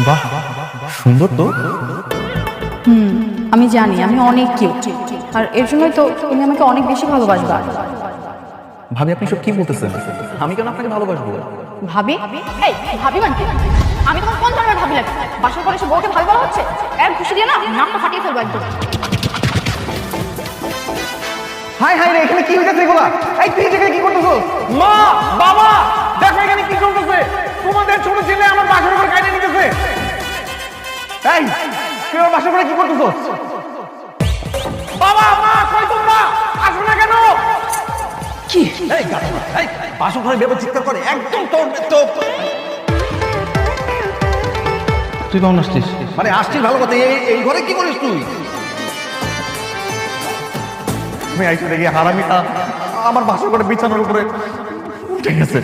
বাহ, সুন্দর তো। আমি জানি আমি অনেক কিউট, আর এর জন্যই তো তুমি আমাকে অনেক বেশি ভালোবাসবা। ভাবি, আপনি সব কি বলতেছেন? আমি কেন আপনাকে ভালোবাসবো? ভাবি? এই ভাবি মানে কি? আমি তোমার কোন ধরনের ভাবি লাগে? বাসার পরে এসে বউকে ভাবি বলা হচ্ছে? এক ঘুষি দিয়ে না নাকটা ফাটিয়ে ফেলবো একদম। হাই হাই রে, এখানে কি হইতেছে এগুলা? এই তুই এখানে কি করতেছো? মা, বাবা, দেখো এখানে কি চলতেছে। তোমাদের ছোট ছেলে আমার বাসার উপর কাইতে নিতেছে। এই, তুই আমার বাসার উপরে কি করতেছো? বাবা, মা, কই তোমরা? আসো না কেন? কি এই গাধা, এই বাসর ঘরে বেবো চিৎকার করে, একদম তোর তো তুই কখন আসছিস? মানে আসছিস ভালো কথা, এই ঘরে কি করিস তুই? আমি আইসি দেখি হারামিটা আমার বাসার উপরে বিছানার উপরে উঠে গেছে।